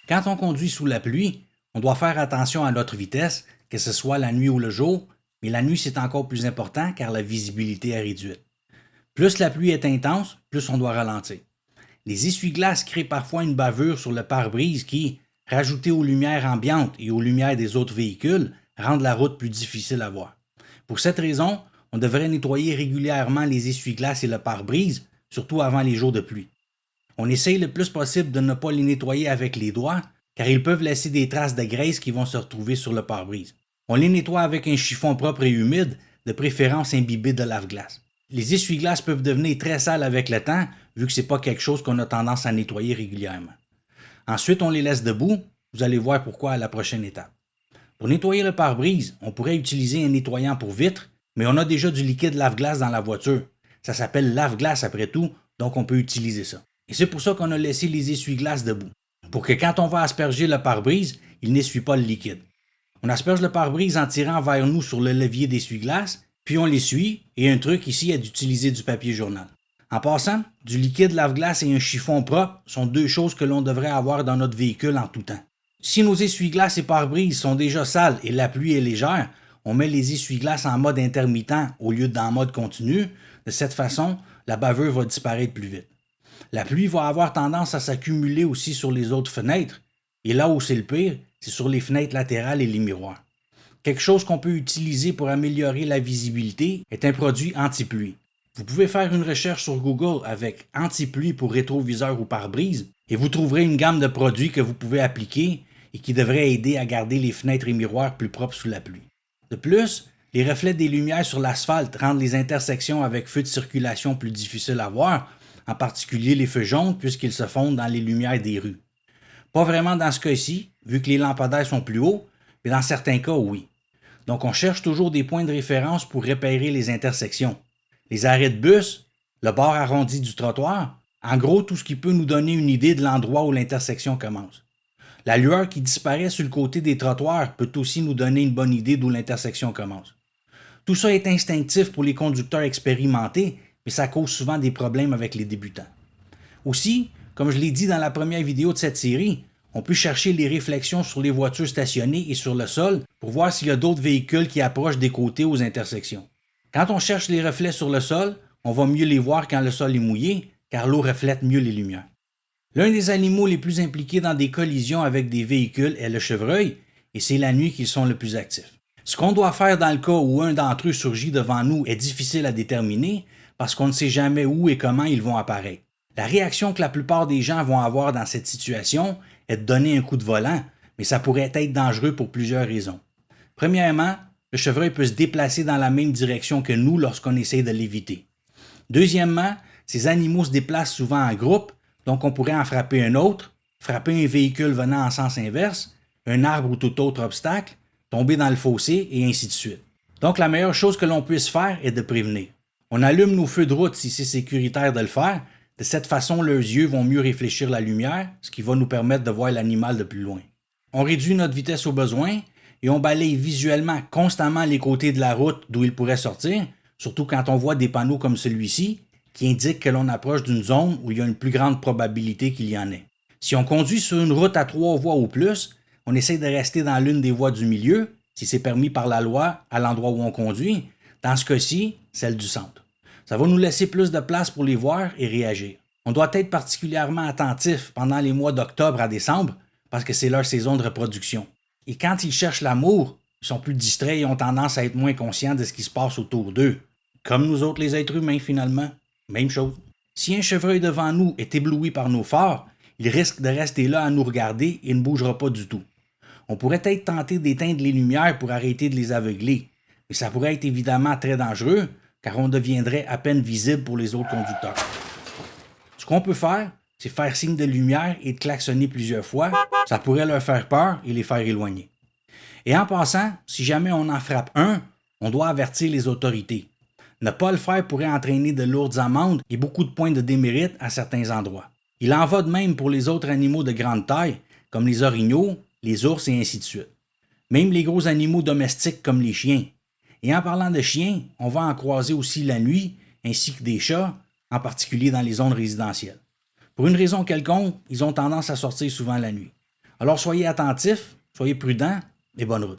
Quand on conduit sous la pluie, on doit faire attention à notre vitesse, que ce soit la nuit ou le jour, mais la nuit c'est encore plus important car la visibilité est réduite. Plus la pluie est intense, plus on doit ralentir. Les essuie-glaces créent parfois une bavure sur le pare-brise qui, rajoutée aux lumières ambiantes et aux lumières des autres véhicules, rendent la route plus difficile à voir. Pour cette raison, on devrait nettoyer régulièrement les essuie-glaces et le pare-brise, surtout avant les jours de pluie. On essaye le plus possible de ne pas les nettoyer avec les doigts, car ils peuvent laisser des traces de graisse qui vont se retrouver sur le pare-brise. On les nettoie avec un chiffon propre et humide, de préférence imbibé de lave-glace. Les essuie-glaces peuvent devenir très sales avec le temps, vu que ce n'est pas quelque chose qu'on a tendance à nettoyer régulièrement. Ensuite, on les laisse debout. Vous allez voir pourquoi à la prochaine étape. Pour nettoyer le pare-brise, on pourrait utiliser un nettoyant pour vitres, mais on a déjà du liquide lave-glace dans la voiture. Ça s'appelle lave-glace après tout, donc on peut utiliser ça. Et c'est pour ça qu'on a laissé les essuie-glaces debout. Pour que quand on va asperger le pare-brise, il n'essuie pas le liquide. On asperge le pare-brise en tirant vers nous sur le levier d'essuie-glace, puis on l'essuie, et un truc ici est d'utiliser du papier journal. En passant, du liquide lave-glace et un chiffon propre sont deux choses que l'on devrait avoir dans notre véhicule en tout temps. Si nos essuie-glaces et pare-brise sont déjà sales et la pluie est légère, on met les essuie-glaces en mode intermittent au lieu d'en mode continu. De cette façon, la bavure va disparaître plus vite. La pluie va avoir tendance à s'accumuler aussi sur les autres fenêtres, et là où c'est le pire, c'est sur les fenêtres latérales et les miroirs. Quelque chose qu'on peut utiliser pour améliorer la visibilité est un produit anti-pluie. Vous pouvez faire une recherche sur Google avec anti-pluie pour rétroviseur ou pare-brise et vous trouverez une gamme de produits que vous pouvez appliquer et qui devraient aider à garder les fenêtres et miroirs plus propres sous la pluie. De plus, les reflets des lumières sur l'asphalte rendent les intersections avec feux de circulation plus difficiles à voir, en particulier les feux jaunes puisqu'ils se fondent dans les lumières des rues. Pas vraiment dans ce cas-ci, vu que les lampadaires sont plus hauts, mais dans certains cas, oui. Donc on cherche toujours des points de référence pour repérer les intersections. Les arrêts de bus, le bord arrondi du trottoir, en gros tout ce qui peut nous donner une idée de l'endroit où l'intersection commence. La lueur qui disparaît sur le côté des trottoirs peut aussi nous donner une bonne idée d'où l'intersection commence. Tout ça est instinctif pour les conducteurs expérimentés, mais ça cause souvent des problèmes avec les débutants. Aussi, comme je l'ai dit dans la première vidéo de cette série, on peut chercher les réflexions sur les voitures stationnées et sur le sol pour voir s'il y a d'autres véhicules qui approchent des côtés aux intersections. Quand on cherche les reflets sur le sol, on va mieux les voir quand le sol est mouillé, car l'eau reflète mieux les lumières. L'un des animaux les plus impliqués dans des collisions avec des véhicules est le chevreuil, et c'est la nuit qu'ils sont le plus actifs. Ce qu'on doit faire dans le cas où un d'entre eux surgit devant nous est difficile à déterminer, parce qu'on ne sait jamais où et comment ils vont apparaître. La réaction que la plupart des gens vont avoir dans cette situation est de donner un coup de volant, mais ça pourrait être dangereux pour plusieurs raisons. Premièrement, le chevreuil peut se déplacer dans la même direction que nous lorsqu'on essaie de l'éviter. Deuxièmement, ces animaux se déplacent souvent en groupe, donc on pourrait en frapper un autre, frapper un véhicule venant en sens inverse, un arbre ou tout autre obstacle, tomber dans le fossé et ainsi de suite. Donc la meilleure chose que l'on puisse faire est de prévenir. On allume nos feux de route si c'est sécuritaire de le faire. De cette façon, leurs yeux vont mieux réfléchir la lumière, ce qui va nous permettre de voir l'animal de plus loin. On réduit notre vitesse au besoin et on balaye visuellement constamment les côtés de la route d'où il pourrait sortir, surtout quand on voit des panneaux comme celui-ci qui indiquent que l'on approche d'une zone où il y a une plus grande probabilité qu'il y en ait. Si on conduit sur une route à 3 voies ou plus, on essaie de rester dans l'une des voies du milieu, si c'est permis par la loi à l'endroit où on conduit, dans ce cas-ci, celle du centre. Ça va nous laisser plus de place pour les voir et réagir. On doit être particulièrement attentif pendant les mois d'octobre à décembre parce que c'est leur saison de reproduction. Et quand ils cherchent l'amour, ils sont plus distraits et ont tendance à être moins conscients de ce qui se passe autour d'eux. Comme nous autres les êtres humains finalement, même chose. Si un chevreuil devant nous est ébloui par nos phares, il risque de rester là à nous regarder et ne bougera pas du tout. On pourrait être tenté d'éteindre les lumières pour arrêter de les aveugler, mais ça pourrait être évidemment très dangereux car on deviendrait à peine visible pour les autres conducteurs. Ce qu'on peut faire, c'est faire signe de lumière et de klaxonner plusieurs fois. Ça pourrait leur faire peur et les faire éloigner. Et en passant, si jamais on en frappe un, on doit avertir les autorités. Ne pas le faire pourrait entraîner de lourdes amendes et beaucoup de points de démérite à certains endroits. Il en va de même pour les autres animaux de grande taille, comme les orignaux, les ours et ainsi de suite. Même les gros animaux domestiques comme les chiens. Et en parlant de chiens, on va en croiser aussi la nuit, ainsi que des chats, en particulier dans les zones résidentielles. Pour une raison quelconque, ils ont tendance à sortir souvent la nuit. Alors soyez attentifs, soyez prudents et bonne route.